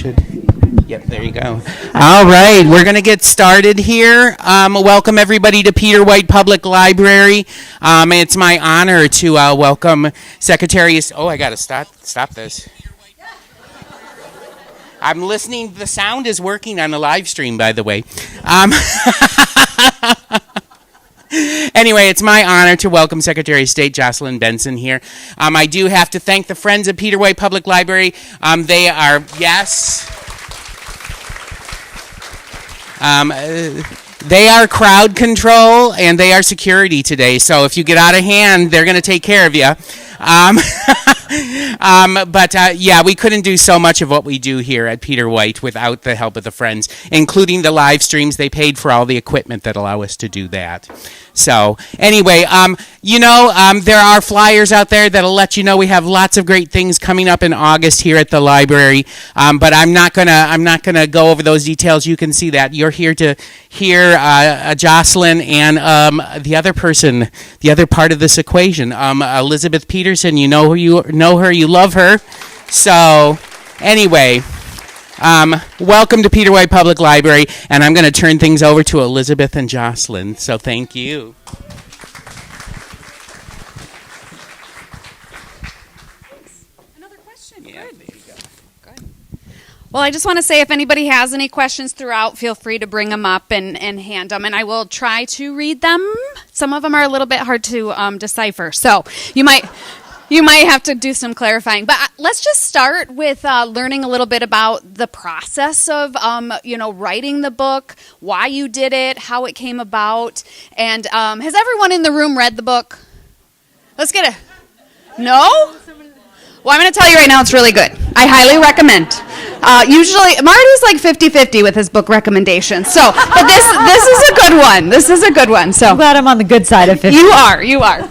should. Yep, there you go. All right, we're going to get started here. Welcome everybody to Peter White Public Library. It's my honor to welcome Secretary. Oh, I got to stop this. I'm listening. The sound is working on the live stream, by the way. Anyway, it's my honor to welcome Secretary of State Jocelyn Benson here. I do have to thank the Friends of Peter White Public Library. They are, yes. They are crowd control and they are security today. So if you get out of hand, they're going to take care of you. Yeah, we couldn't do so much of what we do here at Peter White without the help of the Friends, including the live streams. They paid for all the equipment that allow us to do that. So anyway, there are flyers out there that'll let you know we have lots of great things coming up in August here at the library. But I'm not gonna go over those details. You can see that. You're here to hear Jocelyn and the other person, the other part of this equation, Elizabeth Peterson. You know her, you love her. So anyway. Welcome to Peter White Public Library, and I'm going to turn things over to Elizabeth and Jocelyn, so thank you. Another question. Yeah, Good. there you go. Good. Well, I just want to say if anybody has any questions throughout, feel free to bring them up and hand them, and I will try to read them. Some of them are a little bit hard to decipher, so you might have to do some clarifying. But let's just start with learning a little bit about the process of, writing the book, why you did it, how it came about. And has everyone in the room read the book? Let's get it. No? Well, I'm going to tell you right now, it's really good. I highly recommend. Usually, Marty's like 50-50 with his book recommendations. So, but this is a good one. This is a good one. So I'm glad I'm on the good side of 50. You are.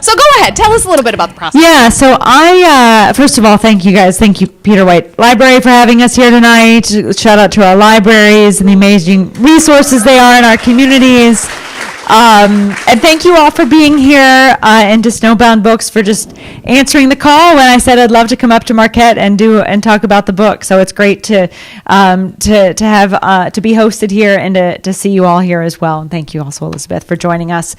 So go ahead. Tell us a little bit about the process. Yeah, so I, first of all, thank you guys. Thank you, Peter White Library, for having us here tonight. Shout out to our libraries and the amazing resources they are in our communities. And thank you all for being here and to Snowbound Books for just answering the call when I said I'd love to come up to Marquette and talk about the book. So it's great to have to be hosted here and to see you all here as well. And thank you also, Elizabeth, for joining us.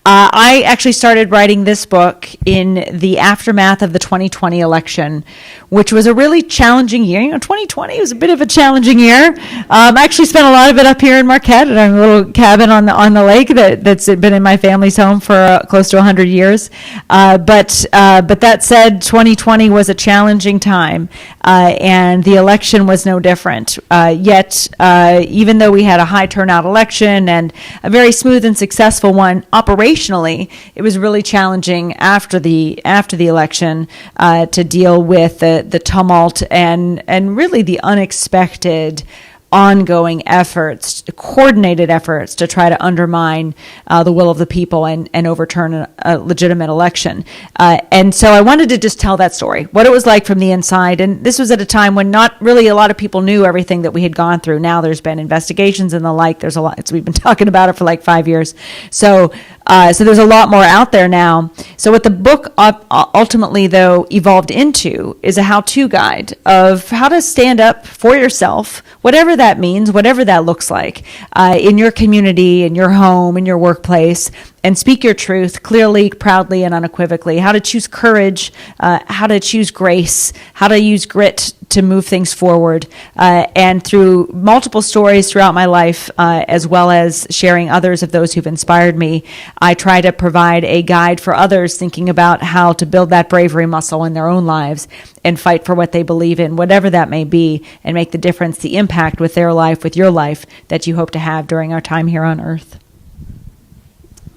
I actually started writing this book in the aftermath of the 2020 election, which was a really challenging year. 2020 was a bit of a challenging year. I actually spent a lot of it up here in Marquette at our little cabin on the lake that's been in my family's home for close to 100 years. But that said, 2020 was a challenging time, and the election was no different. Yet, even though we had a high turnout election and a very smooth and successful one operationally, it was really challenging after the election to deal with the tumult and really the unexpected ongoing efforts, coordinated efforts to try to undermine the will of the people and overturn a legitimate election. And so I wanted to just tell that story, what it was like from the inside. And this was at a time when not really a lot of people knew everything that we had gone through. Now there's been investigations and the like. There's a lot. We've been talking about it for like 5 years. So there's a lot more out there now. So what the book ultimately, though, evolved into is a how-to guide of how to stand up for yourself, whatever that means, whatever that looks like, in your community, in your home, in your workplace, and speak your truth clearly, proudly, and unequivocally. How to choose courage, how to choose grace, how to use grit to move things forward. And through multiple stories throughout my life, as well as sharing others of those who've inspired me, I try to provide a guide for others thinking about how to build that bravery muscle in their own lives and fight for what they believe in, whatever that may be, and make the difference, the impact with their life, with your life, that you hope to have during our time here on Earth.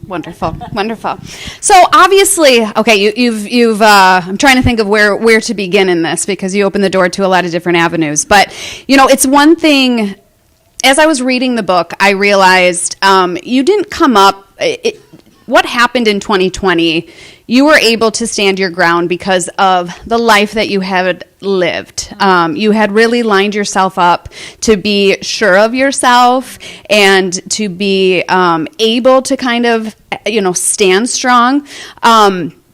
Wonderful. So obviously, okay, you've. I'm trying to think of where to begin in this because you opened the door to a lot of different avenues. But it's one thing. As I was reading the book, I realized you didn't come up. What happened in 2020? You were able to stand your ground because of the life that you had lived. You had really lined yourself up to be sure of yourself and to be able to kind of, stand strong.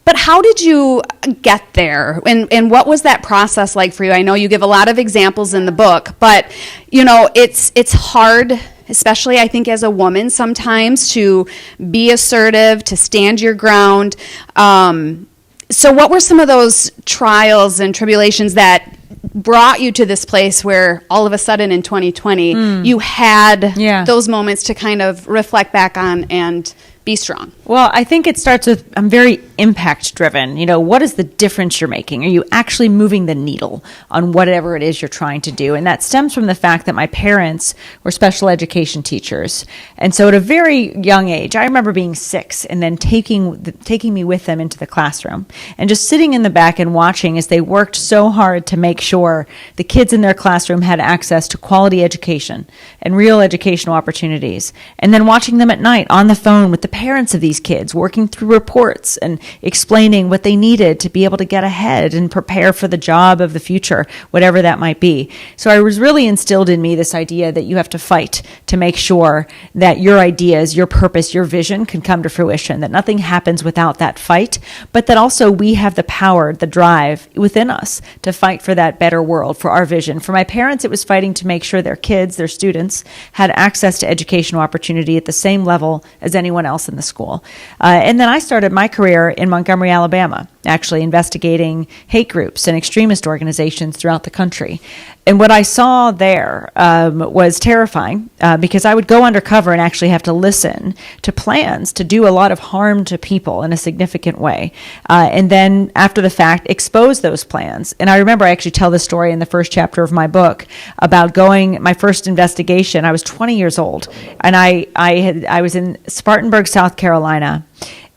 But how did you get there? And what was that process like for you? I know you give a lot of examples in the book, but, it's hard, especially I think as a woman sometimes, to be assertive, to stand your ground. So what were some of those trials and tribulations that brought you to this place where all of a sudden in 2020 you had those moments to kind of reflect back on and be strong? Well, I think it starts with, I'm very impact driven. What is the difference you're making? Are you actually moving the needle on whatever it is you're trying to do? And that stems from the fact that my parents were special education teachers. And so at a very young age, I remember being 6 and then taking me with them into the classroom and just sitting in the back and watching as they worked so hard to make sure the kids in their classroom had access to quality education and real educational opportunities. And then watching them at night on the phone with the parents of these kids, working through reports and explaining what they needed to be able to get ahead and prepare for the job of the future, whatever that might be. So I was really instilled in me this idea that you have to fight to make sure that your ideas, your purpose, your vision can come to fruition, that nothing happens without that fight, but that also we have the power, the drive within us to fight for that better world, for our vision. For my parents, it was fighting to make sure their kids, their students, had access to educational opportunity at the same level as anyone else in the school. And then I started my career in Montgomery, Alabama, actually investigating hate groups and extremist organizations throughout the country. And what I saw there was terrifying because I would go undercover and actually have to listen to plans to do a lot of harm to people in a significant way. And then after the fact, expose those plans. And I remember I actually tell this story in the first chapter of my book about going, my first investigation. I was 20 years old and I was in Spartanburg, South Carolina.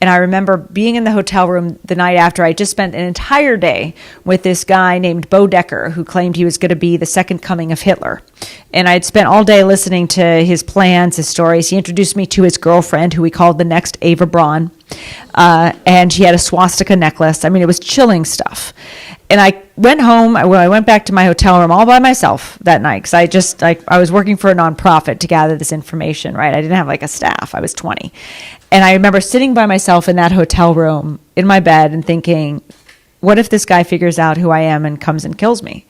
And I remember being in the hotel room the night after. I just spent an entire day with this guy named Bo Decker, who claimed he was going to be the second coming of Hitler. And I'd spent all day listening to his plans, his stories. He introduced me to his girlfriend, who we called the next Ava Braun. And she had a swastika necklace. I mean, it was chilling stuff. And I went home. I went back to my hotel room all by myself that night because I was working for a nonprofit to gather this information, right? I didn't have like a staff. I was 20. And I remember sitting by myself in that hotel room in my bed and thinking, what if this guy figures out who I am and comes and kills me?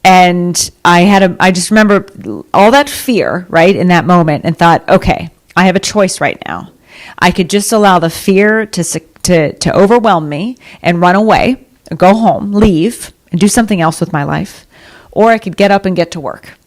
And I just remember all that fear, right, in that moment and thought, okay, I have a choice right now. I could just allow the fear to overwhelm me and run away, go home, leave, and do something else with my life. Or I could get up and get to work.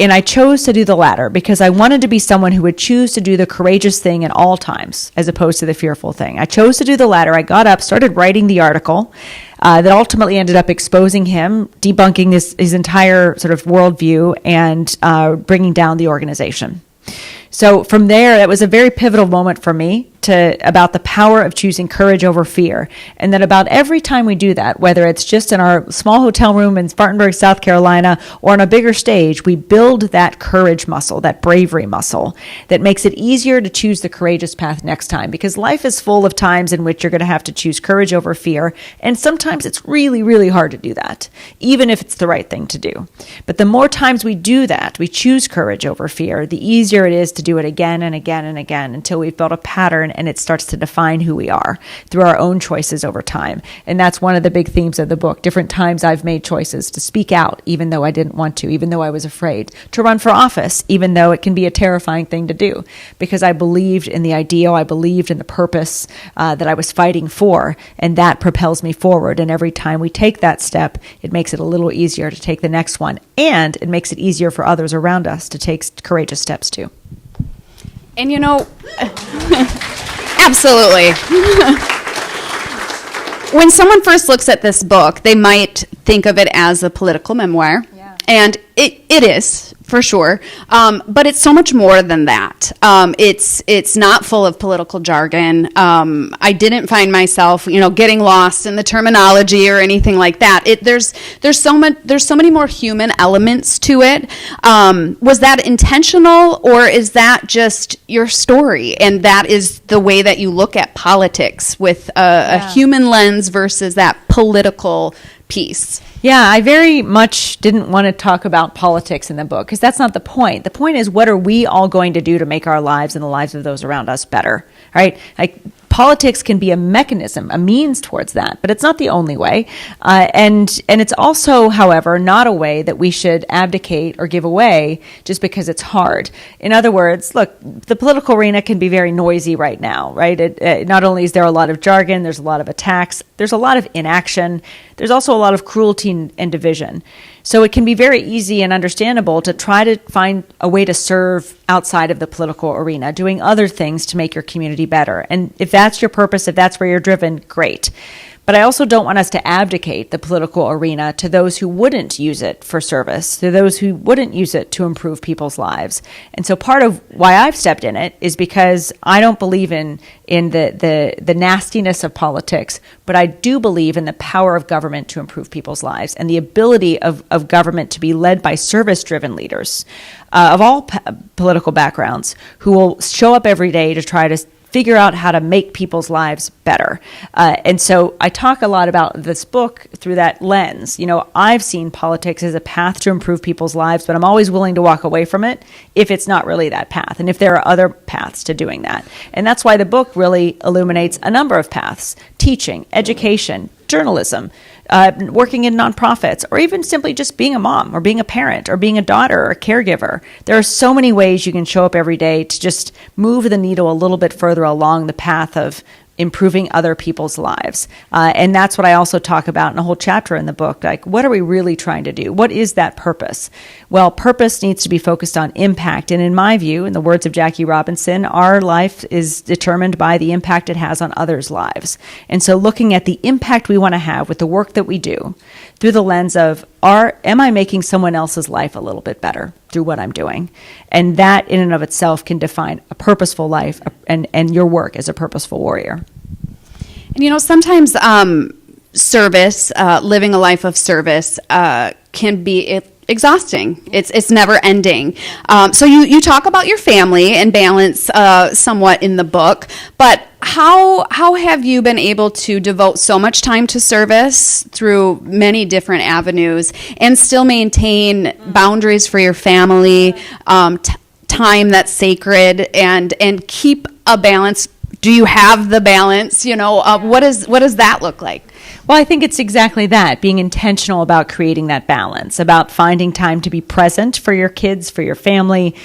And I chose to do the latter because I wanted to be someone who would choose to do the courageous thing at all times as opposed to the fearful thing. I chose to do the latter. I got up, started writing the article that ultimately ended up exposing him, debunking his entire sort of worldview, and bringing down the organization. So from there, that was a very pivotal moment for me about the power of choosing courage over fear. And that about every time we do that, whether it's just in our small hotel room in Spartanburg, South Carolina, or on a bigger stage, we build that courage muscle, that bravery muscle that makes it easier to choose the courageous path next time. Because life is full of times in which you're going to have to choose courage over fear. And sometimes it's really, really hard to do that, even if it's the right thing to do. But the more times we do that, we choose courage over fear, the easier it is to do it again and again and again until we've built a pattern and it starts to define who we are through our own choices over time. And that's one of the big themes of the book. Different times I've made choices to speak out, even though I didn't want to, even though I was afraid, to run for office, even though it can be a terrifying thing to do, because I believed in the ideal, I believed in the purpose that I was fighting for, and that propels me forward. And every time we take that step, it makes it a little easier to take the next one, and it makes it easier for others around us to take courageous steps too. And absolutely. When someone first looks at this book, they might think of it as a political memoir. Yeah. And it is, for sure. But it's so much more than that. It's not full of political jargon. I didn't find myself, getting lost in the terminology or anything like that. There's so many more human elements to it. Was that intentional, or is that just your story? And that is the way that you look at politics, with a human lens versus that political piece. Yeah, I very much didn't want to talk about politics in the book because that's not the point. The point is, what are we all going to do to make our lives and the lives of those around us better, right? Like, politics can be a mechanism, a means towards that, but it's not the only way. And it's also, however, not a way that we should abdicate or give away just because it's hard. In other words, look, the political arena can be very noisy right now, right? Not only is there a lot of jargon, there's a lot of attacks, there's a lot of inaction, there's also a lot of cruelty and division. So it can be very easy and understandable to try to find a way to serve outside of the political arena, doing other things to make your community better. And if that's your purpose, if that's where you're driven, great. But I also don't want us to abdicate the political arena to those who wouldn't use it for service, to those who wouldn't use it to improve people's lives. And so part of why I've stepped in it is because I don't believe in the nastiness of politics, but I do believe in the power of government to improve people's lives and the ability of government to be led by service-driven leaders of all political backgrounds who will show up every day to try to figure out how to make people's lives better. And so I talk a lot about this book through that lens. You know, I've seen politics as a path to improve people's lives, but I'm always willing to walk away from it if it's not really that path and if there are other paths to doing that. And that's why the book really illuminates a number of paths: teaching, education, journalism, working in nonprofits, or even simply just being a mom or being a parent or being a daughter or a caregiver. There are so many ways you can show up every day to just move the needle a little bit further along the path of improving other people's lives. And that's what I also talk about in a whole chapter in the book. Like, what are we really trying to do? What is that purpose? Well, purpose needs to be focused on impact. And in my view, in the words of Jackie Robinson, our life is determined by the impact it has on others' lives. And so looking at the impact we want to have with the work that we do through the lens of, am I making someone else's life a little bit better through what I'm doing? And that in and of itself can define a purposeful life and your work as a purposeful warrior. And you know, sometimes service, living a life of service, can be exhausting. It's never ending. So you talk about your family and balance somewhat in the book, but how have you been able to devote so much time to service through many different avenues and still maintain boundaries for your family, time that's sacred, and keep a balance? Do you have the balance? You know, what does that look like? Well, I think it's exactly that, being intentional about creating that balance, about finding time to be present for your kids, for your family,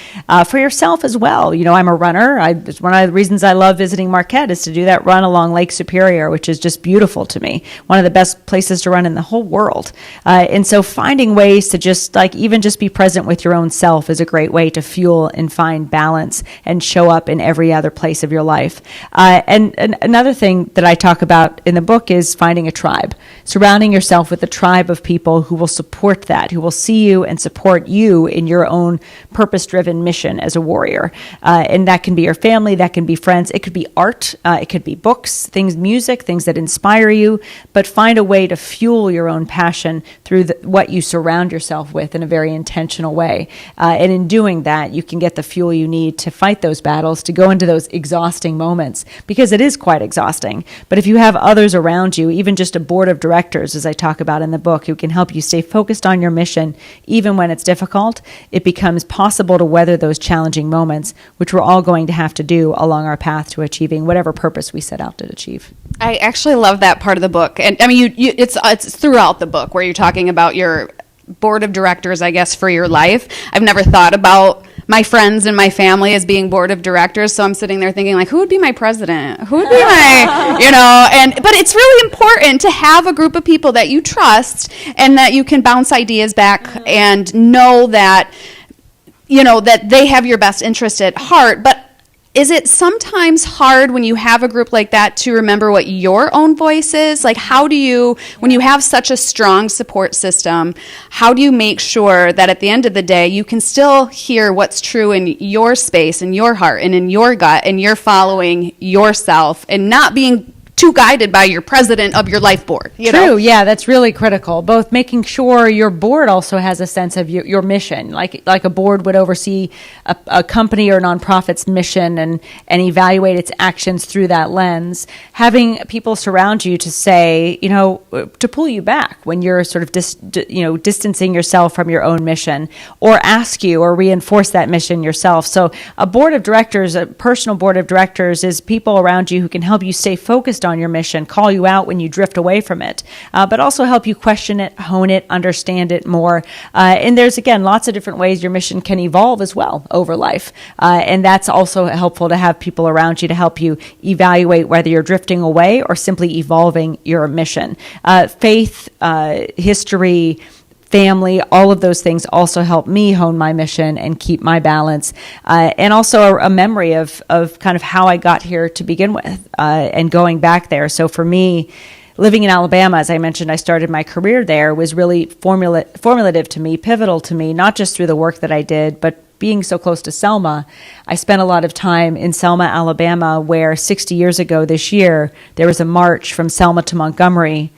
for yourself as well. You know, I'm a runner. It's one of the reasons I love visiting Marquette is to do that run along Lake Superior, which is just beautiful to me. One of the best places to run in the whole world. And so finding ways to just even just be present with your own self is a great way to fuel and find balance and show up in every other place of your life. And another thing that I talk about in the book is finding a tribe, surrounding yourself with a tribe of people who will support that, who will see you and support you in your own purpose-driven mission as a warrior. And that can be your family, that can be friends, it could be art, it could be books, music, things that inspire you, but find a way to fuel your own passion through what you surround yourself with in a very intentional way. And in doing that, you can get the fuel you need to fight those battles, to go into those exhausting moments, because it is quite exhausting. But if you have others around you, even just a board of directors, as I talk about in the book, who can help you stay focused on your mission, even when it's difficult, it becomes possible to weather those challenging moments, which we're all going to have to do along our path to achieving whatever purpose we set out to achieve. I actually love that part of the book. And I mean, it's throughout the book where you're talking about your board of directors, I guess, for your life. I've never thought about my friends and my family as being board of directors, so I'm sitting there thinking, like, who would be my president? Who would be my, but it's really important to have a group of people that you trust and that you can bounce ideas back and know that, that they have your best interest at heart. But is it sometimes hard when you have a group like that to remember what your own voice is? Like, how do you, when you have such a strong support system, how do you make sure that at the end of the day, you can still hear what's true in your space, in your heart, and in your gut, and you're following yourself and not being too guided by your president of your life board. You True, know? yeah, that's really critical. Both making sure your board also has a sense of your mission, like a board would oversee a company or nonprofit's mission and evaluate its actions through that lens. Having people surround you to say, to pull you back when you're sort of distancing yourself from your own mission, or ask you or reinforce that mission yourself. So a board of directors, a personal board of directors, is people around you who can help you stay focused on your mission, call you out when you drift away from it, but also help you question it, hone it, understand it more. And there's, again, lots of different ways your mission can evolve as well over life. And that's also helpful to have people around you to help you evaluate whether you're drifting away or simply evolving your mission. Faith, history, family, all of those things also help me hone my mission and keep my balance, and also a memory of kind of how I got here to begin with, and going back there. So for me, living in Alabama, as I mentioned, I started my career there, was really formative to me, pivotal to me, not just through the work that I did, but being so close to Selma. I spent a lot of time in Selma, Alabama, where 60 years ago this year, there was a march from Selma to Montgomery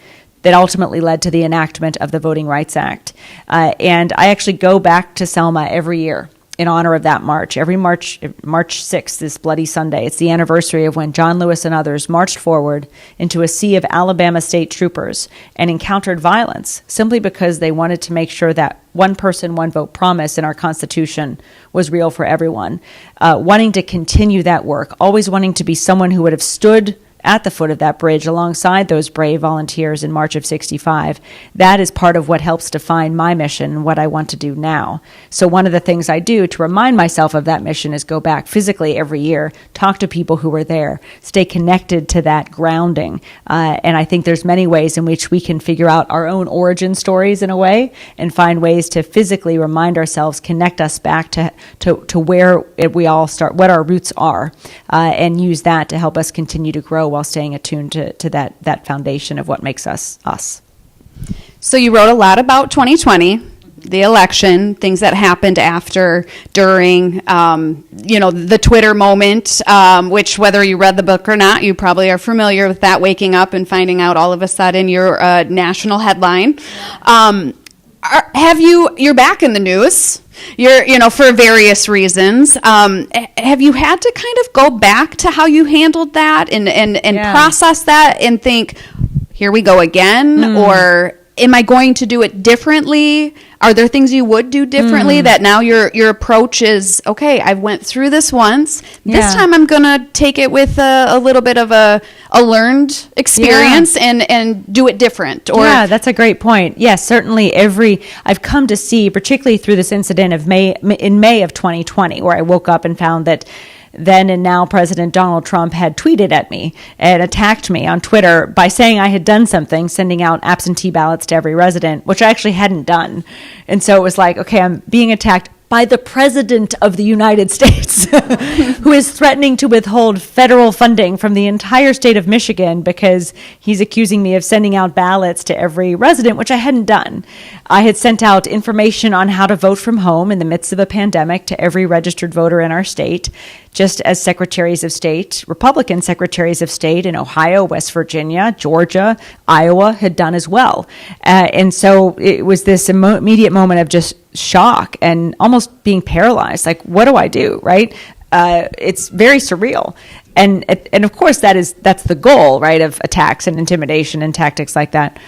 that ultimately led to the enactment of the Voting Rights Act. And I actually go back to Selma every year in honor of that march. Every March 6th, this Bloody Sunday, it's the anniversary of when John Lewis and others marched forward into a sea of Alabama state troopers and encountered violence simply because they wanted to make sure that one person, one vote promise in our Constitution was real for everyone. Wanting to continue that work, always wanting to be someone who would have stood at the foot of that bridge alongside those brave volunteers in March of 65. That is part of what helps define my mission and what I want to do now. So one of the things I do to remind myself of that mission is go back physically every year, talk to people who were there, stay connected to that grounding. And I think there's many ways in which we can figure out our own origin stories in a way and find ways to physically remind ourselves, connect us back to where we all start, what our roots are, and use that to help us continue to grow while staying attuned to that foundation of what makes us us. So you wrote a lot about 2020, the election, things that happened after, during, the Twitter moment, which whether you read the book or not, you probably are familiar with that, waking up and finding out all of a sudden you're a national headline. You're back in the news. You're, for various reasons. Have you had to kind of go back to how you handled that and process that and think, here we go again? Or am I going to do it differently? Are there things you would do differently that now your approach is, okay, I've went through this once. This time I'm going to take it with a little bit of a learned experience and do it different. Or that's a great point. Yes, certainly I've come to see, particularly through this incident of May of 2020, where I woke up and found that then and now President Donald Trump had tweeted at me and attacked me on Twitter by saying I had done something, sending out absentee ballots to every resident, which I actually hadn't done. And so it was like, okay, I'm being attacked by the President of the United States, who is threatening to withhold federal funding from the entire state of Michigan because he's accusing me of sending out ballots to every resident, which I hadn't done. I had sent out information on how to vote from home in the midst of a pandemic to every registered voter in our state, just as secretaries of state, Republican secretaries of state in Ohio, West Virginia, Georgia, Iowa had done as well. And so it was this immediate moment of just shock and almost being paralyzed. Like, what do I do, right? It's very surreal. And of course, that's the goal, right, of attacks and intimidation and tactics like that.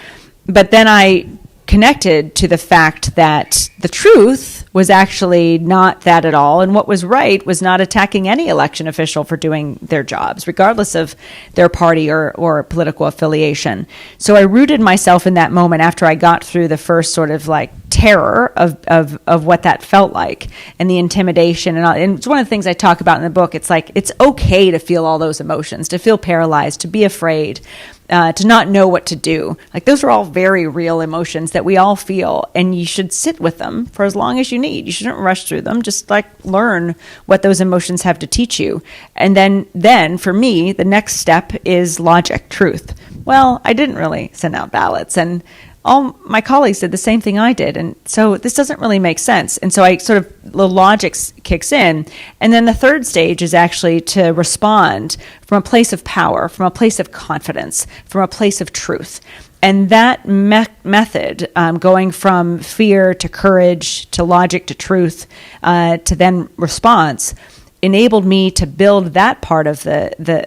But then I connected to the fact that the truth was actually not that at all. And what was right was not attacking any election official for doing their jobs, regardless of their party or political affiliation. So I rooted myself in that moment after I got through the first sort of like terror of what that felt like and the intimidation. And it's one of the things I talk about in the book. It's like, it's okay to feel all those emotions, to feel paralyzed, to be afraid, to not know what to do. Like, those are all very real emotions that we all feel, and you should sit with them for as long as you need. You shouldn't rush through them. Just like learn what those emotions have to teach you. And then for me, the next step is logic, truth. Well, I didn't really send out ballots, and all my colleagues did the same thing I did. And so this doesn't really make sense. And so the logic kicks in. And then the third stage is actually to respond from a place of power, from a place of confidence, from a place of truth. And that method, going from fear to courage to logic to truth to then response, enabled me to build that part of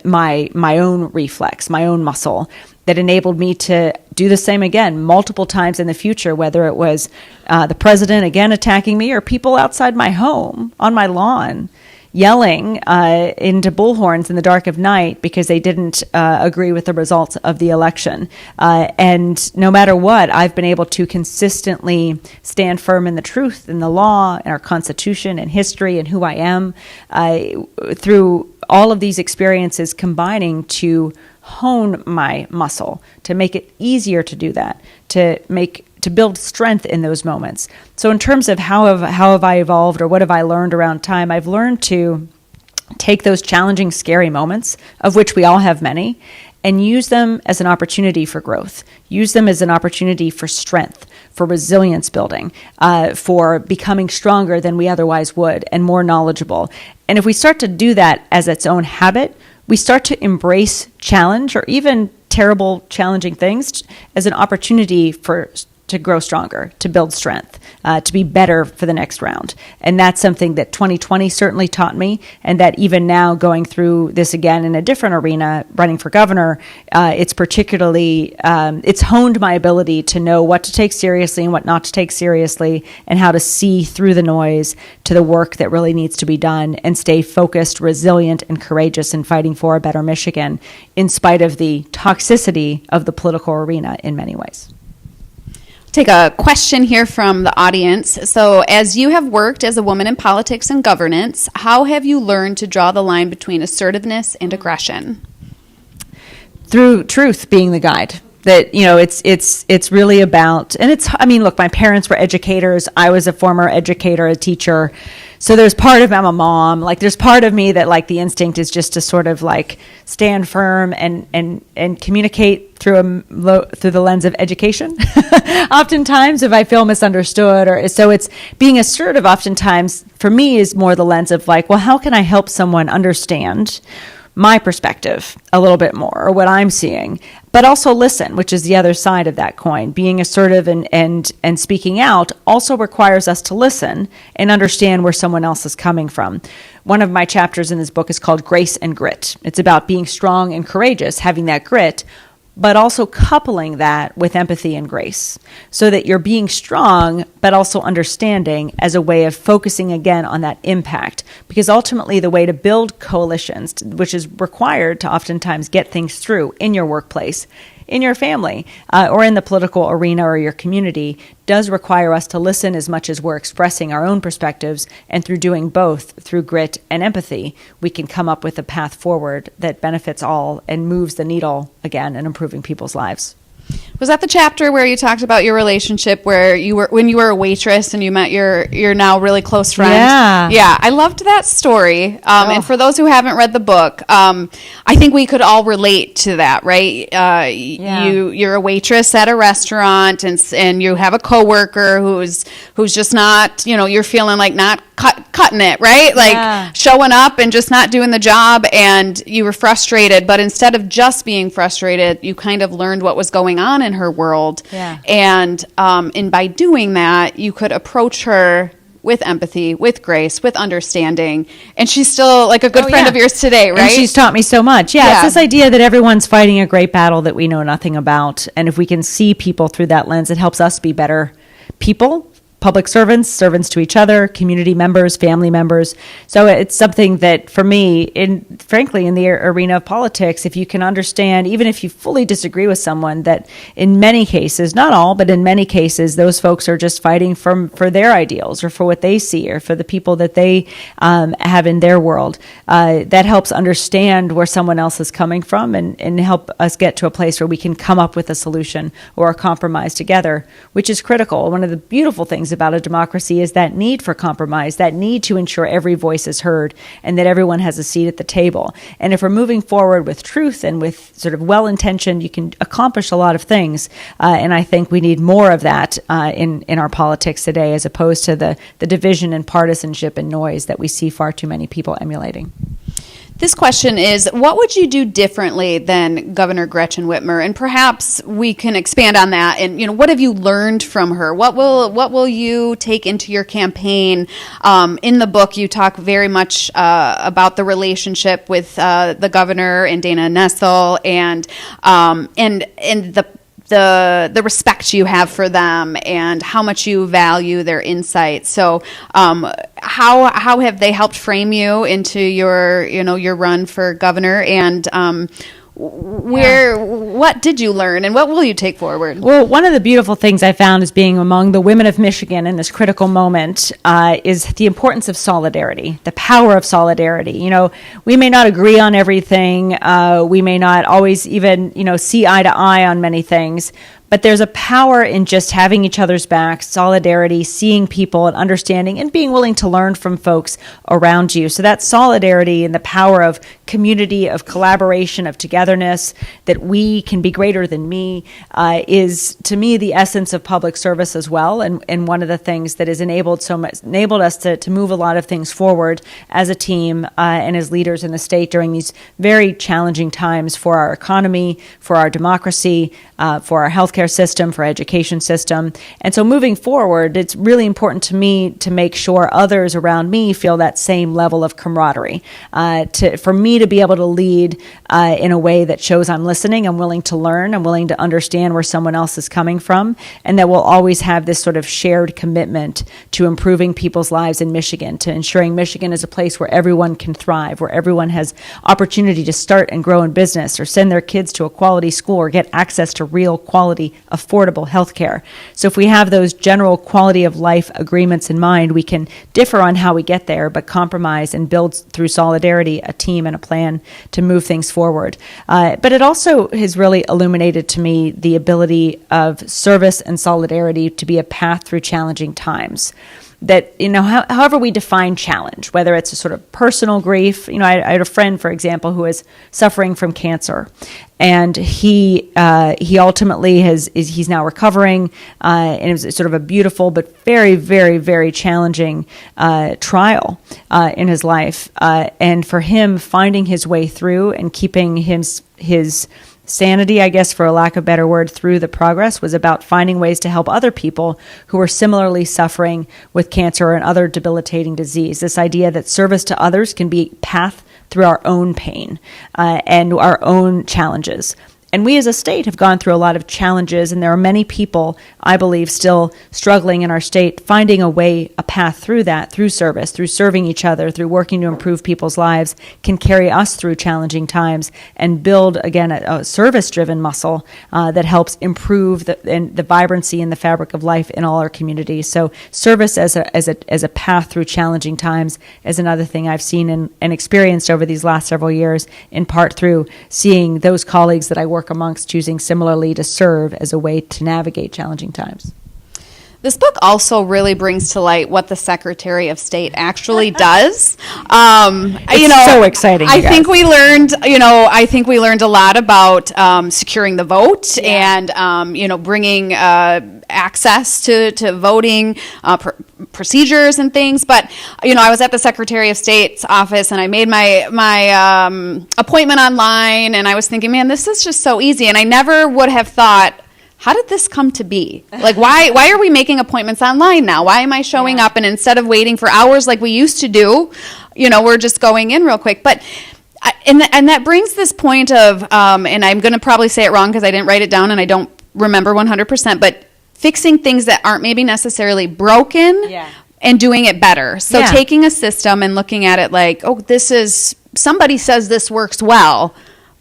my own reflex, my own muscle, that enabled me to do the same again multiple times in the future, whether it was the president again attacking me or people outside my home on my lawn yelling into bullhorns in the dark of night because they didn't agree with the results of the election. And no matter what, I've been able to consistently stand firm in the truth, in the law, in our Constitution, and history, and who I am, through all of these experiences combining to hone my muscle, to make it easier to do that, to build strength in those moments. So in terms of how have I evolved, or what have I learned around time, I've learned to take those challenging, scary moments, of which we all have many, and use them as an opportunity for growth. Use them as an opportunity for strength, for resilience building, for becoming stronger than we otherwise would, and more knowledgeable. And if we start to do that as its own habit, we start to embrace challenge, or even terrible, challenging things, as an opportunity to grow stronger, to build strength, to be better for the next round. And that's something that 2020 certainly taught me, and that even now, going through this again in a different arena, running for governor, it's honed my ability to know what to take seriously and what not to take seriously, and how to see through the noise to the work that really needs to be done, and stay focused, resilient, and courageous in fighting for a better Michigan, in spite of the toxicity of the political arena in many ways. Take a question here from the audience. So, as you have worked as a woman in politics and governance, how have you learned to draw the line between assertiveness and aggression? Through truth being the guide. That, it's really about, and look, my parents were educators. I was a former educator, a teacher. So there's part of, I'm a mom, there's part of me that the instinct is just to sort of stand firm and communicate through the lens of education. Oftentimes, if I feel misunderstood, so it's being assertive oftentimes for me is more the lens of how can I help someone understand my perspective a little bit more, or what I'm seeing, but also listen, which is the other side of that coin. Being assertive and speaking out also requires us to listen and understand where someone else is coming from. One of my chapters in this book is called Grace and Grit. It's about being strong and courageous, having that grit, but also coupling that with empathy and grace, so that you're being strong, but also understanding as a way of focusing again on that impact. Because ultimately the way to build coalitions, which is required to oftentimes get things through in your workplace, in your family, or in the political arena or your community, does require us to listen as much as we're expressing our own perspectives. And through doing both, through grit and empathy, we can come up with a path forward that benefits all and moves the needle again in improving people's lives. Was that the chapter where you talked about your relationship when you were a waitress and you met your now really close friend? Yeah, I loved that story. And for those who haven't read the book, I think we could all relate to that, right? You're a waitress at a restaurant, and you have a coworker who's just not, you're feeling like not cutting it, right? Showing up and just not doing the job, and you were frustrated. But instead of just being frustrated, you kind of learned what was going on in her world. And by doing that, you could approach her with empathy, with grace, with understanding. And she's still a good friend of yours today, right? And she's taught me so much. It's this idea that everyone's fighting a great battle that we know nothing about. And if we can see people through that lens, it helps us be better people, public servants to each other, community members, family members. So it's something that for me, frankly, in the arena of politics, if you can understand, even if you fully disagree with someone, that in many cases, not all, but in many cases, those folks are just fighting for their ideals, or for what they see, or for the people that they have in their world. That helps understand where someone else is coming from, and help us get to a place where we can come up with a solution or a compromise together, which is critical. One of the beautiful things about a democracy is that need for compromise, that need to ensure every voice is heard and that everyone has a seat at the table. And if we're moving forward with truth and with sort of well-intentioned, you can accomplish a lot of things. And I think we need more of that in our politics today, as opposed to the division and partisanship and noise that we see far too many people emulating. This question is, what would you do differently than Governor Gretchen Whitmer? And perhaps we can expand on that. And, what have you learned from her? What will you take into your campaign? In the book, you talk very much about the relationship with the governor and Dana Nessel and the respect you have for them and how much you value their insights. So how have they helped frame you into your run for governor, and what did you learn and what will you take forward? Well, one of the beautiful things I found is being among the women of Michigan in this critical moment is the importance of solidarity, the power of solidarity. We may not agree on everything. We may not always even, see eye to eye on many things. But there's a power in just having each other's backs, solidarity, seeing people and understanding and being willing to learn from folks around you. So that solidarity and the power of community, of collaboration, of togetherness, that we can be greater than me, is to me the essence of public service as well. And one of the things that has enabled us to move a lot of things forward as a team and as leaders in the state during these very challenging times for our economy, for our democracy, for our healthcare system, for our education system. And so moving forward, it's really important to me to make sure others around me feel that same level of camaraderie. For me to be able to lead in a way that shows I'm listening, I'm willing to learn, I'm willing to understand where someone else is coming from, and that we'll always have this sort of shared commitment to improving people's lives in Michigan, to ensuring Michigan is a place where everyone can thrive, where everyone has opportunity to start and grow in business or send their kids to a quality school or get access to real quality, affordable health care. So if we have those general quality of life agreements in mind, we can differ on how we get there, but compromise and build through solidarity a team and a plan to move things forward. But it also has really illuminated to me the ability of service and solidarity to be a path through challenging times. That, however we define challenge, whether it's a sort of personal grief, I had a friend, for example, who is suffering from cancer, and he ultimately he's now recovering, and it was sort of a beautiful but very, very, very challenging trial in his life, and for him finding his way through and keeping his sanity, I guess, for a lack of a better word, through the progress was about finding ways to help other people who are similarly suffering with cancer and other debilitating disease. This idea that service to others can be a path through our own pain and our own challenges. And we as a state have gone through a lot of challenges, and there are many people, I believe, still struggling in our state, finding a path through that, through service, through serving each other, through working to improve people's lives, can carry us through challenging times and build, again, a service-driven muscle that helps improve the vibrancy and the fabric of life in all our communities. So service as a path through challenging times is another thing I've seen and experienced over these last several years, in part through seeing those colleagues that I work amongst choosing similarly to serve as a way to navigate challenging times. This book also really brings to light what the Secretary of State actually does. It's so exciting. I think we learned a lot about securing the vote and bringing access to voting procedures and things. But I was at the Secretary of State's office and I made my appointment online, and I was thinking, man, this is just so easy. And I never would have thought, how did this come to be? Like, why are we making appointments online now? Why am I showing up? And instead of waiting for hours like we used to do, we're just going in real quick. But and that brings this point of, and I'm going to probably say it wrong because I didn't write it down and I don't remember 100%, but fixing things that aren't maybe necessarily broken and doing it better. So taking a system and looking at it like, oh, somebody says this works well,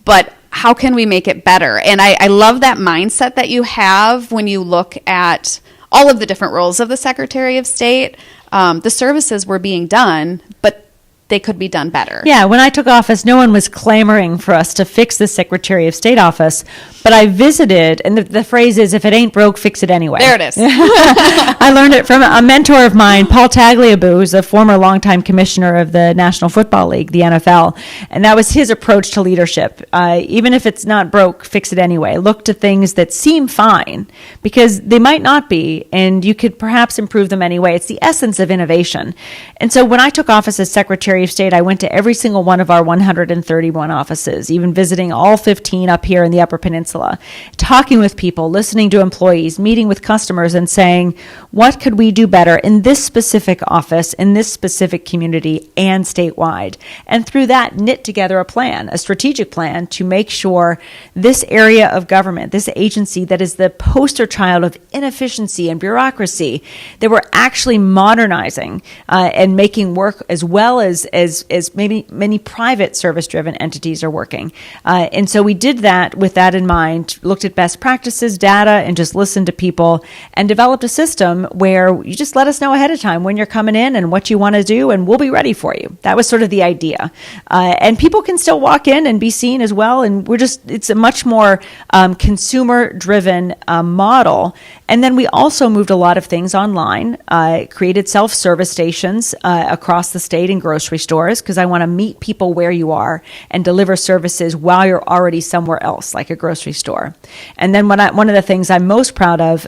but how can we make it better? And I love that mindset that you have when you look at all of the different roles of the Secretary of State. The services were being done, but they could be done better. Yeah, when I took office, no one was clamoring for us to fix the Secretary of State office, but I visited, and the phrase is, if it ain't broke, fix it anyway. There it is. I learned it from a mentor of mine, Paul Tagliabue, who's a former longtime commissioner of the National Football League, the NFL, and that was his approach to leadership. Even if it's not broke, fix it anyway. Look to things that seem fine, because they might not be, and you could perhaps improve them anyway. It's the essence of innovation. And so when I took office as Secretary of State, I went to every single one of our 131 offices, even visiting all 15 up here in the Upper Peninsula, talking with people, listening to employees, meeting with customers, and saying, what could we do better in this specific office, in this specific community, and statewide? And through that, knit together a plan, a strategic plan to make sure this area of government, this agency that is the poster child of inefficiency and bureaucracy, that we're actually modernizing and making work as well as maybe many private service-driven entities are working. And so we did that with that in mind, looked at best practices, data, and just listened to people, and developed a system where you just let us know ahead of time when you're coming in and what you want to do, and we'll be ready for you. That was sort of the idea. And people can still walk in and be seen as well, and it's a much more consumer-driven model. And then we also moved a lot of things online, created self-service stations across the state in grocery stores, because I want to meet people where you are and deliver services while you're already somewhere else, like a grocery store. And then one of the things I'm most proud of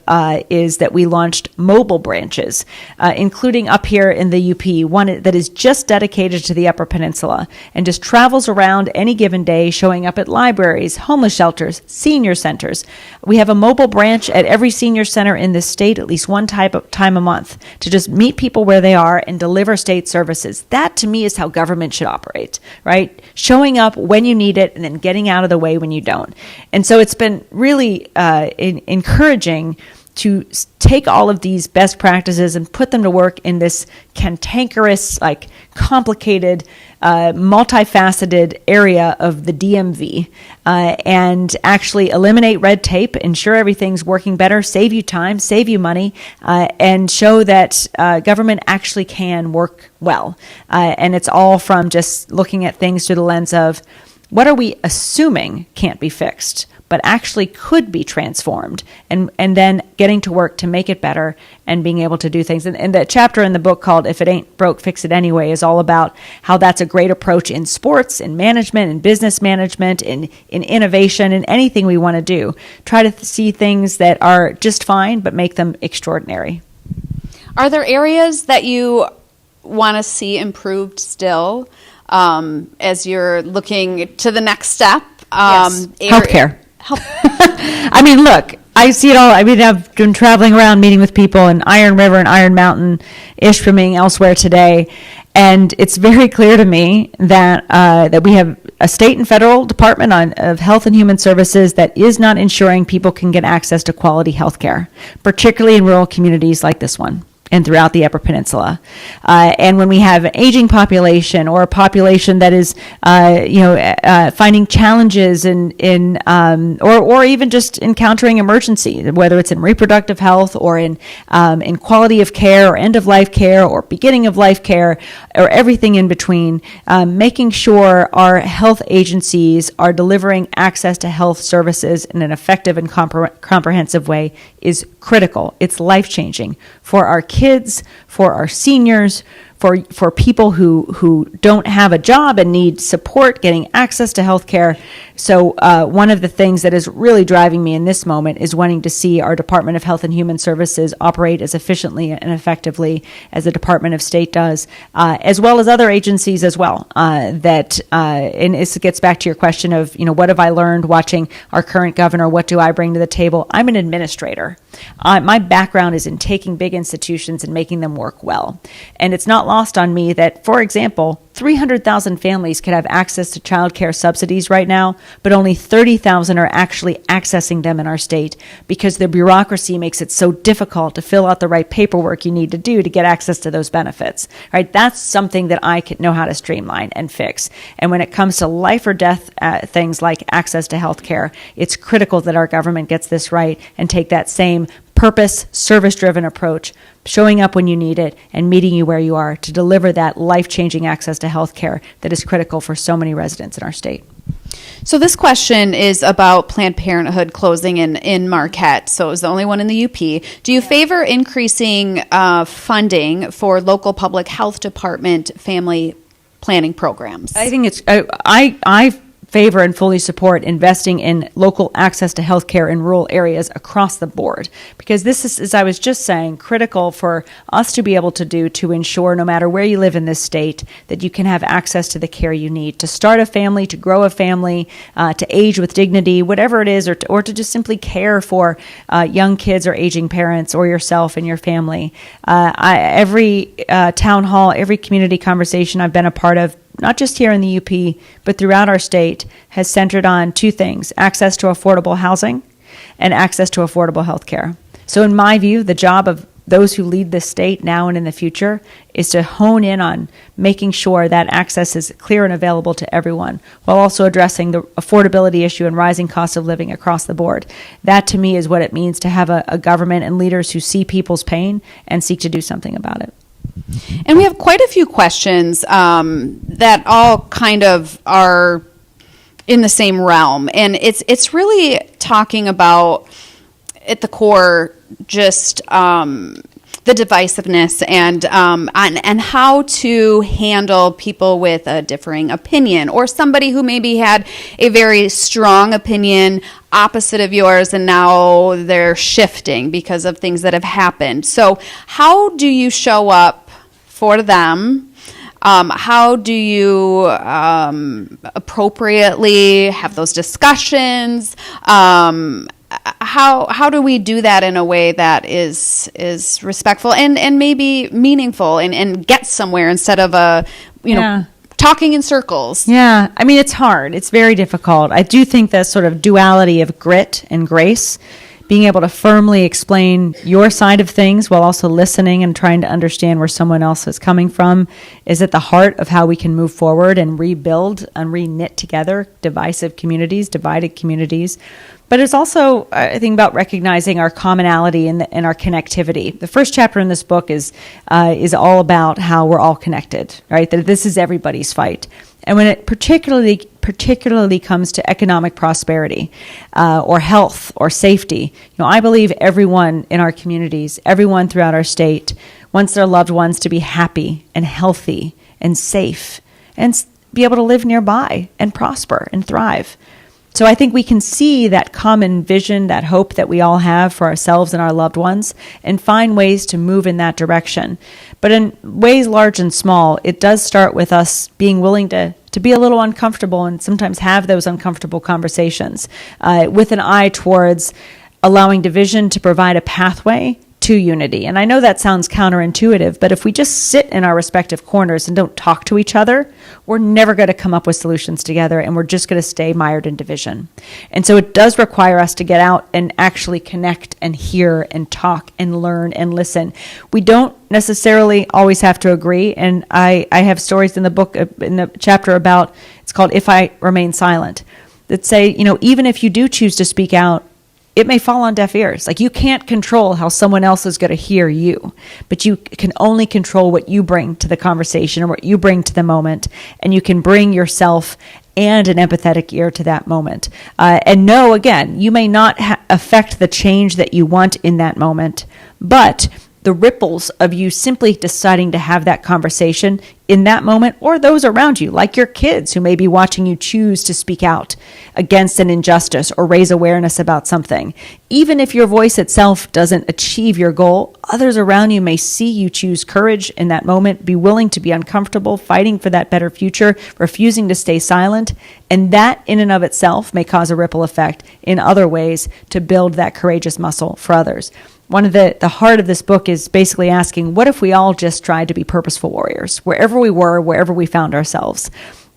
is that we launched mobile branches, including up here in the UP, one that is just dedicated to the Upper Peninsula and just travels around any given day, showing up at libraries, homeless shelters, senior centers. We have a mobile branch at every senior center in this state at least one time a month to just meet people where they are and deliver state services. That, to me, is how government should operate, right? Showing up when you need it and then getting out of the way when you don't. And so it's been really encouraging to take all of these best practices and put them to work in this cantankerous, complicated, multifaceted area of the DMV, and actually eliminate red tape, ensure everything's working better, save you time, save you money, and show that government actually can work well. And it's all from just looking at things through the lens of, what are we assuming can't be fixed, but actually could be transformed, and then getting to work to make it better and being able to do things. And the chapter in the book called If It Ain't Broke, Fix It Anyway is all about how that's a great approach in sports, in management, in business management, in innovation, in anything we want to do. Try to see things that are just fine, but make them extraordinary. Are there areas that you want to see improved still as you're looking to the next step? Yes. Healthcare. I mean, look, I see it all. I mean, I've been traveling around meeting with people in Iron River and Iron Mountain-ish from being elsewhere today, and it's very clear to me that we have a state and federal Department of Health and Human Services that is not ensuring people can get access to quality health care, particularly in rural communities like this one and throughout the Upper Peninsula. And when we have an aging population or a population that is, finding challenges or even just encountering emergency, whether it's in reproductive health or in quality of care or end of life care or beginning of life care or everything in between, making sure our health agencies are delivering access to health services in an effective and comprehensive way is critical. It's life-changing for our kids, for our seniors, for people who don't have a job and need support getting access to health care. So one of the things that is really driving me in this moment is wanting to see our Department of Health and Human Services operate as efficiently and effectively as the Department of State does, as well as other agencies as well. And this gets back to your question of, what have I learned watching our current governor? What do I bring to the table? I'm an administrator. My background is in taking big institutions and making them work well. And it's not lost on me that, for example, 300,000 families could have access to child care subsidies right now, but only 30,000 are actually accessing them in our state because the bureaucracy makes it so difficult to fill out the right paperwork you need to do to get access to those benefits. Right? That's something that I know how to streamline and fix. And when it comes to life or death things like access to health care, it's critical that our government gets this right and take that same purpose, service-driven approach, showing up when you need it and meeting you where you are to deliver that life-changing access to health care that is critical for so many residents in our state. So this question is about Planned Parenthood closing in Marquette. So it was the only one in the UP. Do you favor increasing funding for local public health department family planning programs? I think I favor and fully support investing in local access to healthcare in rural areas across the board, because this is, as I was just saying, critical for us to be able to ensure, no matter where you live in this state, that you can have access to the care you need to start a family, to grow a family, to age with dignity, whatever it is, or to just simply care for young kids or aging parents or yourself and your family. Every town hall, every community conversation I've been a part of, not just here in the UP, but throughout our state, has centered on two things: access to affordable housing and access to affordable health care. So in my view, the job of those who lead this state now and in the future is to hone in on making sure that access is clear and available to everyone, while also addressing the affordability issue and rising cost of living across the board. That, to me, is what it means to have a government and leaders who see people's pain and seek to do something about it. And we have quite a few questions that all kind of are in the same realm. And it's really talking about, at the core, just the divisiveness and how to handle people with a differing opinion, or somebody who maybe had a very strong opinion opposite of yours and now they're shifting because of things that have happened. So how do you show up for them? How do you appropriately have those discussions? How do we do that in a way that is respectful and maybe meaningful and get somewhere instead of talking in circles? Yeah, I mean, it's hard. It's very difficult. I do think that sort of duality of grit and grace, being able to firmly explain your side of things while also listening and trying to understand where someone else is coming from, is at the heart of how we can move forward and rebuild and re-knit together divisive communities, divided communities. But it's also, I think, about recognizing our commonality and our connectivity. The first chapter in this book is all about how we're all connected, right? That this is everybody's fight. And when it particularly comes to economic prosperity or health or safety, I believe everyone in our communities, everyone throughout our state, wants their loved ones to be happy and healthy and safe and be able to live nearby and prosper and thrive. So I think we can see that common vision, that hope that we all have for ourselves and our loved ones, and find ways to move in that direction. But in ways large and small, it does start with us being willing to be a little uncomfortable and sometimes have those uncomfortable conversations with an eye towards allowing division to provide a pathway to unity. And I know that sounds counterintuitive, but if we just sit in our respective corners and don't talk to each other, we're never going to come up with solutions together, and we're just going to stay mired in division. And so it does require us to get out and actually connect and hear and talk and learn and listen. We don't necessarily always have to agree, and I have stories in the book, in the chapter about, it's called If I Remain Silent, that say, even if you do choose to speak out, it may fall on deaf ears. Like, you can't control how someone else is going to hear you, but you can only control what you bring to the conversation or what you bring to the moment. And you can bring yourself and an empathetic ear to that moment. And know, again, you may not affect the change that you want in that moment, but the ripples of you simply deciding to have that conversation in that moment, or those around you, like your kids who may be watching you choose to speak out against an injustice or raise awareness about something. Even if your voice itself doesn't achieve your goal, others around you may see you choose courage in that moment, be willing to be uncomfortable, fighting for that better future, refusing to stay silent. And that in and of itself may cause a ripple effect in other ways to build that courageous muscle for others. One of the heart of this book is basically asking, what if we all just tried to be purposeful warriors, wherever we were, wherever we found ourselves?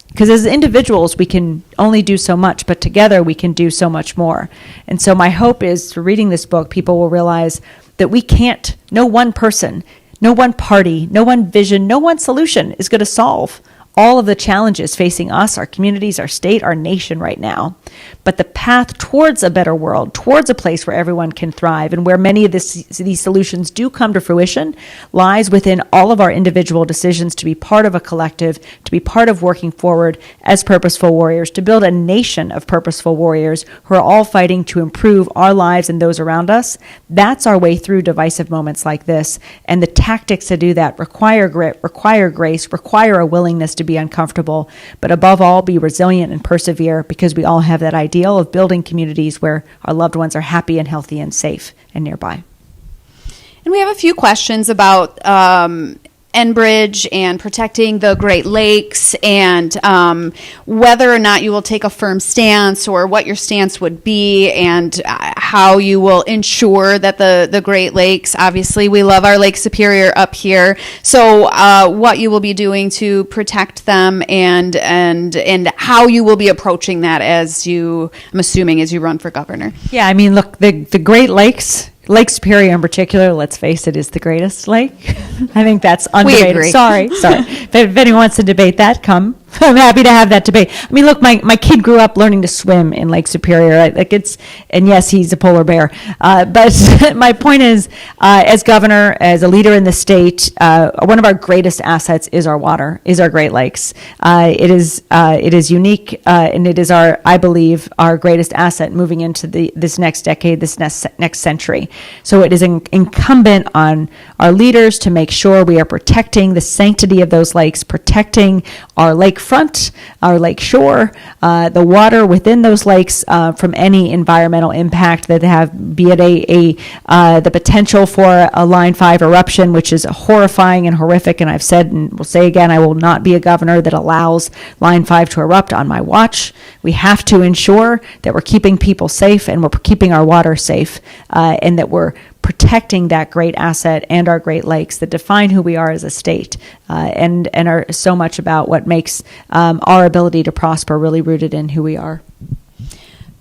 Because as individuals, we can only do so much, but together we can do so much more. And so my hope is, through reading this book, people will realize that we can't, no one person, no one party, no one vision, no one solution is going to solve all of the challenges facing us, our communities, our state, our nation right now. But the path towards a better world, towards a place where everyone can thrive and where many of these solutions do come to fruition, lies within all of our individual decisions to be part of a collective, to be part of working forward as purposeful warriors, to build a nation of purposeful warriors who are all fighting to improve our lives and those around us. That's our way through divisive moments like this. And the tactics to do that require grit, require grace, require a willingness to be uncomfortable, but above all, be resilient and persevere, because we all have that ideal of building communities where our loved ones are happy and healthy and safe and nearby. And we have a few questions about Enbridge and protecting the Great Lakes, and whether or not you will take a firm stance, or what your stance would be, and how you will ensure that the Great Lakes, obviously we love our Lake Superior up here, so what you will be doing to protect them, and how you will be approaching that I'm assuming, as you run for governor. Yeah, I mean, look, the Great Lakes, Lake Superior in particular, let's face it, is the greatest lake. I think that's undebated. We agree. Sorry. If anyone wants to debate that, come. I'm happy to have that debate. I mean, look, my kid grew up learning to swim in Lake Superior. And yes, he's a polar bear. But my point is, as governor, as a leader in the state, one of our greatest assets is our water, is our Great Lakes. It is unique, and it is I believe, our greatest asset moving into this next decade, this next century. So it is incumbent on our leaders to make sure we are protecting the sanctity of those lakes, protecting our lakefront, our lake shore, the water within those lakes from any environmental impact that have, be it the potential for a Line 5 eruption, which is horrifying and horrific. And I've said and will say again, I will not be a governor that allows Line 5 to erupt on my watch. We have to ensure that we're keeping people safe and we're keeping our water safe, and that we're protecting that great asset and our Great Lakes that define who we are as a state, and are so much about what makes our ability to prosper really rooted in who we are.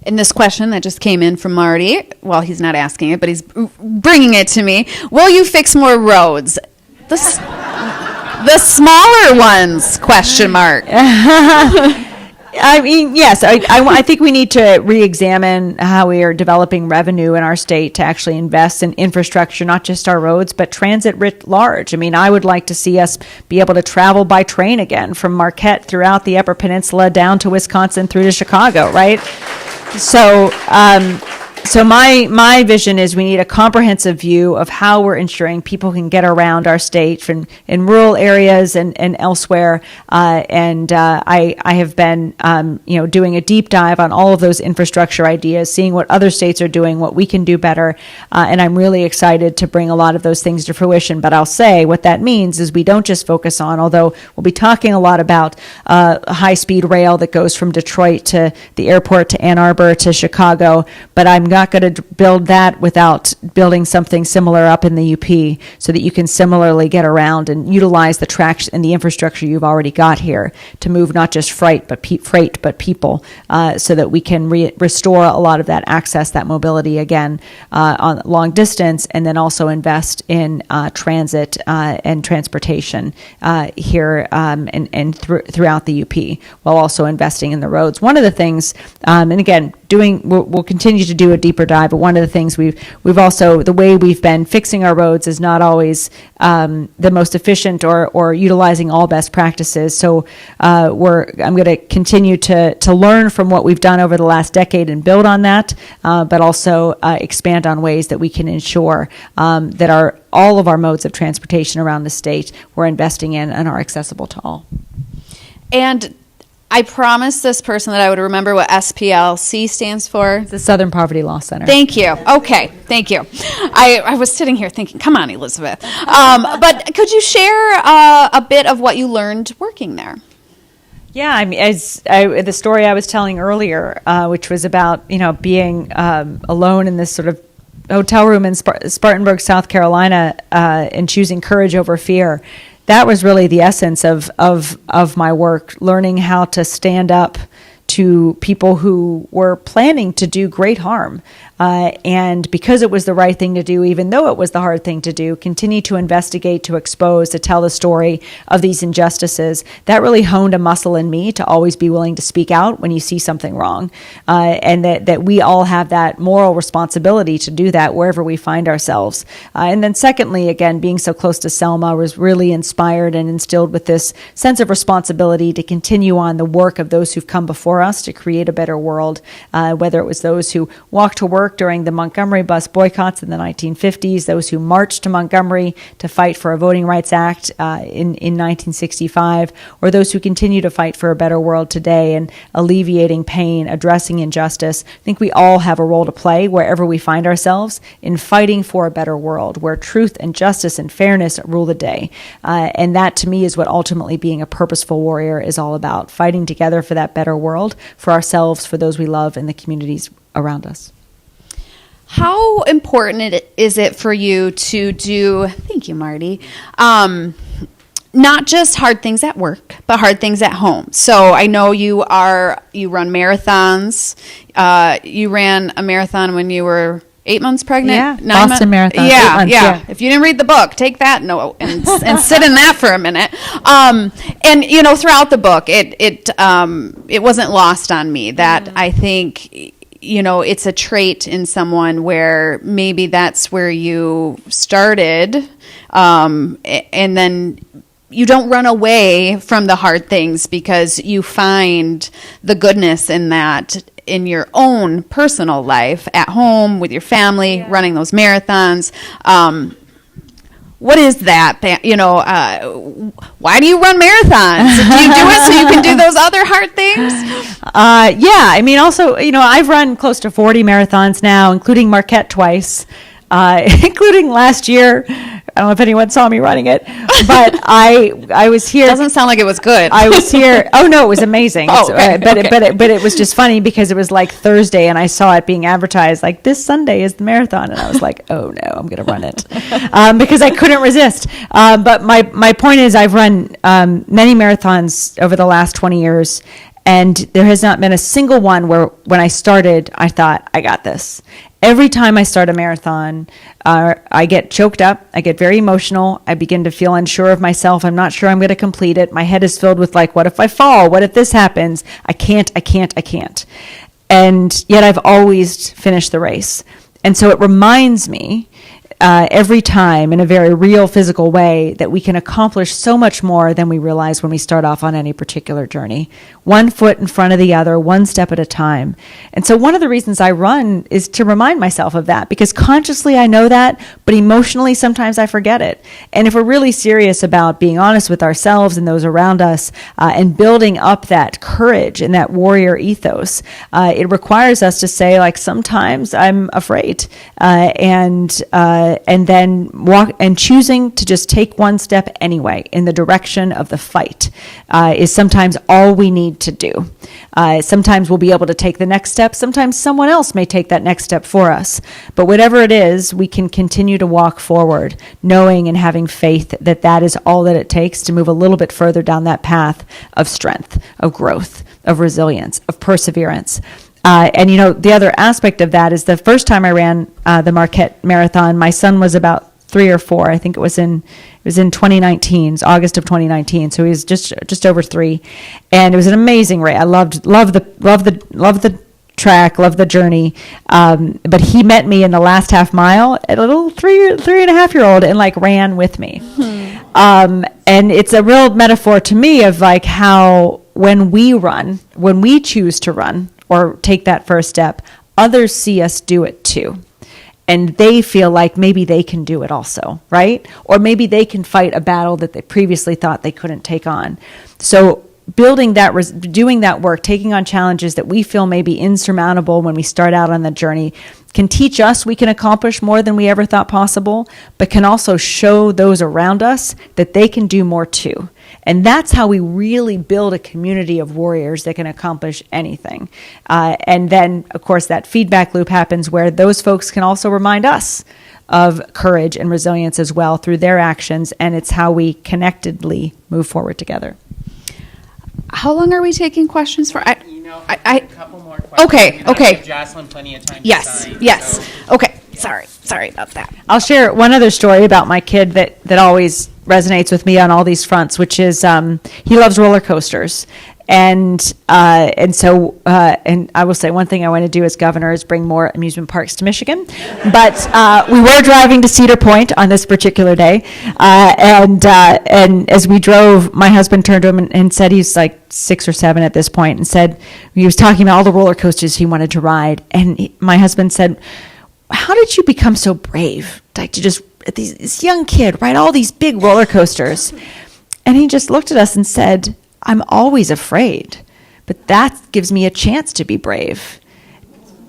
In this question that just came in from Marty, well, he's not asking it, but he's bringing it to me. Will you fix more roads? The smaller ones, question mark. I mean, yes, I think we need to re-examine how we are developing revenue in our state to actually invest in infrastructure, not just our roads, but transit writ large. I mean, I would like to see us be able to travel by train again from Marquette throughout the Upper Peninsula down to Wisconsin through to Chicago, right? So my vision is we need a comprehensive view of how we're ensuring people can get around our state in rural areas and elsewhere. I have been doing a deep dive on all of those infrastructure ideas, seeing what other states are doing, what we can do better. And I'm really excited to bring a lot of those things to fruition. But I'll say what that means is we don't just focus on, although we'll be talking a lot about high-speed rail that goes from Detroit to the airport to Ann Arbor to Chicago, but I'm not going to build that without building something similar up in the UP so that you can similarly get around and utilize the tracks and the infrastructure you've already got here to move not just freight but people, so that we can restore a lot of that access, that mobility again on long distance, and then also invest in transit and transportation here and throughout the UP, while also investing in the roads. One of the things, and again, we'll continue to do a deeper dive, but one of the things we've also, the way we've been fixing our roads is not always the most efficient or utilizing all best practices. So I'm going to continue to learn from what we've done over the last decade and build on that, but also expand on ways that we can ensure that all of our modes of transportation around the state we're investing in and are accessible to all. And I promised this person that I would remember what SPLC stands for. The Southern Poverty Law Center. Thank you. Okay, thank you. I was sitting here thinking, come on, Elizabeth. But could you share a bit of what you learned working there? Yeah, I mean, the story I was telling earlier, which was about being alone in this sort of hotel room in Spartanburg, South Carolina, and choosing courage over fear. That was really the essence of my work, learning how to stand up to people who were planning to do great harm. And because it was the right thing to do, even though it was the hard thing to do, continue to investigate, to expose, to tell the story of these injustices. That really honed a muscle in me to always be willing to speak out when you see something wrong. And that we all have that moral responsibility to do that wherever we find ourselves. And then secondly, again, being so close to Selma was really inspired and instilled with this sense of responsibility to continue on the work of those who've come before us to create a better world, whether it was those who walked to work during the Montgomery bus boycotts in the 1950s, those who marched to Montgomery to fight for a Voting Rights Act in 1965, or those who continue to fight for a better world today and alleviating pain, addressing injustice. I think we all have a role to play wherever we find ourselves in fighting for a better world where truth and justice and fairness rule the day. And that, to me, is what ultimately being a purposeful warrior is all about, fighting together for that better world, for ourselves, for those we love, and the communities around us. How important is it for you to do, thank you, Marty, not just hard things at work, but hard things at home? So I know you run marathons. You ran a marathon when you were 8 months pregnant. Yeah, Boston Marathon. Yeah. If you didn't read the book, take that note and sit in that for a minute. And throughout the book, it wasn't lost on me that I think, it's a trait in someone where maybe that's where you started, and then you don't run away from the hard things because you find the goodness in that in your own personal life, at home, with your family, running those marathons. What is that? Why do you run marathons? Do you do it so you can do those other hard things? Also, I've run close to 40 marathons now, including Marquette twice, including last year. I don't know if anyone saw me running it, but I was here. Doesn't sound like it was good. I was here. Oh no, it was amazing. Okay. But it was just funny because it was like Thursday, and I saw it being advertised like this Sunday is the marathon, and I was like, oh no, I'm going to run it because I couldn't resist. But my point is, I've run many marathons over the last 20 years. And there has not been a single one where when I started, I thought, I got this. Every time I start a marathon, I get choked up. I get very emotional. I begin to feel unsure of myself. I'm not sure I'm going to complete it. My head is filled with what if I fall? What if this happens? I can't. And yet I've always finished the race. And so it reminds me every time in a very real physical way that we can accomplish so much more than we realize when we start off on any particular journey. One foot in front of the other, one step at a time. And so one of the reasons I run is to remind myself of that, because consciously I know that, but emotionally sometimes I forget it. And if we're really serious about being honest with ourselves and those around us and building up that courage and that warrior ethos, it requires us to say, sometimes I'm afraid, and then walk, and choosing to just take one step anyway in the direction of the fight is sometimes all we need to do. Sometimes we'll be able to take the next step. Sometimes someone else may take that next step for us. But whatever it is, we can continue to walk forward, knowing and having faith that that is all that it takes to move a little bit further down that path of strength, of growth, of resilience, of perseverance. The other aspect of that is the first time I ran the Marquette Marathon, my son was about 3 or 4. I think it was in 2019, it's August of 2019. So he was just over 3, and it was an amazing race. I loved the track, loved the journey. But he met me in the last half mile, a little 3.5-year-old, and ran with me. And it's a real metaphor to me of how when we choose to run or take that first step, others see us do it too. And they feel like maybe they can do it also, right? Or maybe they can fight a battle that they previously thought they couldn't take on. So doing that work, taking on challenges that we feel may be insurmountable when we start out on the journey, can teach us we can accomplish more than we ever thought possible, but can also show those around us that they can do more too. And that's how we really build a community of warriors that can accomplish anything. And then, of course, that feedback loop happens where those folks can also remind us of courage and resilience as well through their actions, and it's how we connectedly move forward together. How long are we taking questions for? No, I- a couple more questions. Okay, We wanna okay. give Jocelyn plenty of time to Yes, sign, yes. so- Okay, sorry about that. I'll share one other story about my kid that always resonates with me on all these fronts, which is he loves roller coasters. And so I will say one thing I want to do as governor is bring more amusement parks to Michigan. But we were driving to Cedar Point on this particular day, and as we drove, my husband turned to him and said, he's like 6 or 7 at this point, and said he was talking about all the roller coasters he wanted to ride, and my husband said, "How did you become so brave? Like to just this young kid ride all these big roller coasters?" And he just looked at us and said, "I'm always afraid, but that gives me a chance to be brave."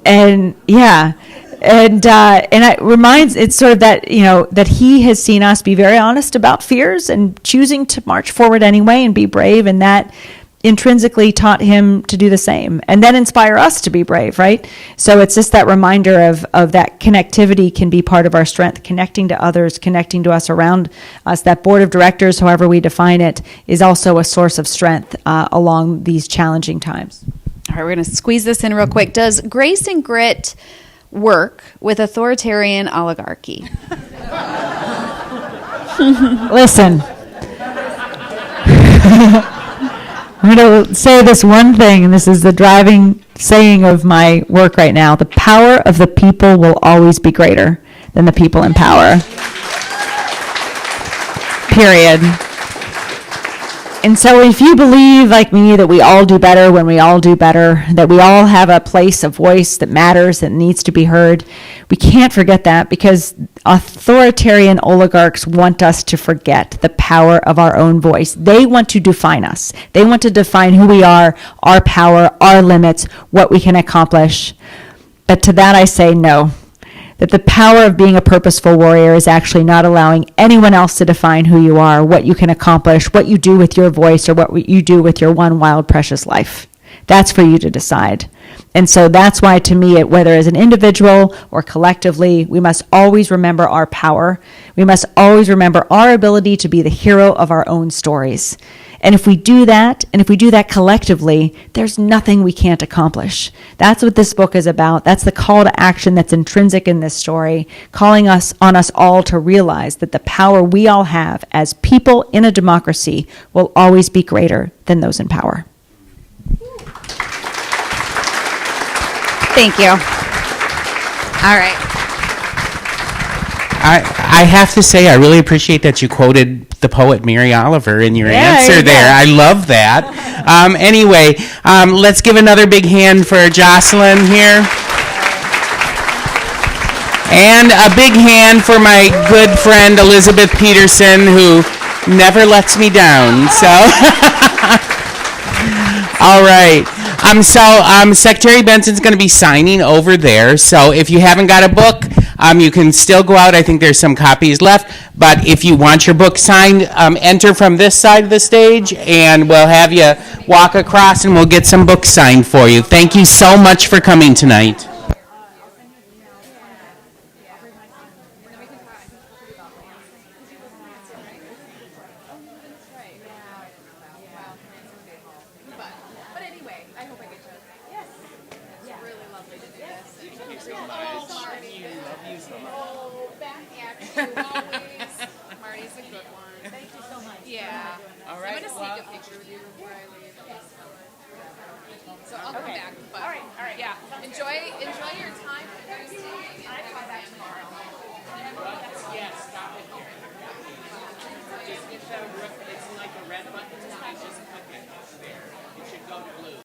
And yeah, and it's sort of that, that he has seen us be very honest about fears and choosing to march forward anyway and be brave, and that intrinsically taught him to do the same and then inspire us to be brave, right? So it's just that reminder of that connectivity can be part of our strength, connecting to others, connecting to us around us. That board of directors, however we define it, is also a source of strength along these challenging times. All right, we're going to squeeze this in real quick. Does grace and grit work with authoritarian oligarchy? Listen. I'm going to say this one thing, and this is the driving saying of my work right now. The power of the people will always be greater than the people in power. Period. And so if you believe, like me, that we all do better when we all do better, that we all have a place, a voice that matters, that needs to be heard, we can't forget that, because authoritarian oligarchs want us to forget the power of our own voice. They want to define us. They want to define who we are, our power, our limits, what we can accomplish. But to that I say no. That the power of being a purposeful warrior is actually not allowing anyone else to define who you are, what you can accomplish, what you do with your voice, or what you do with your one wild, precious life. That's for you to decide. And so that's why, to me, whether as an individual or collectively, we must always remember our power. We must always remember our ability to be the hero of our own stories. And if we do that, and if we do that collectively, there's nothing we can't accomplish. That's what this book is about. That's the call to action that's intrinsic in this story, calling us on us all to realize that the power we all have as people in a democracy will always be greater than those in power. Thank you. All right. I have to say, I really appreciate that you quoted the poet Mary Oliver in your answer there. I love that. Anyway, let's give another big hand for Jocelyn here. And a big hand for my good friend Elizabeth Peterson, who never lets me down. So, all right. Secretary Benson's going to be signing over there. So if you haven't got a book, you can still go out. I think there's some copies left. But if you want your book signed, enter from this side of the stage, and we'll have you walk across, and we'll get some books signed for you. Thank you so much for coming tonight. Marty's a good one. Thank you so much. Yeah. All right. I'm going to sneak a picture with you before I leave. So I'll come back. But, all right. Yeah. Enjoy your time.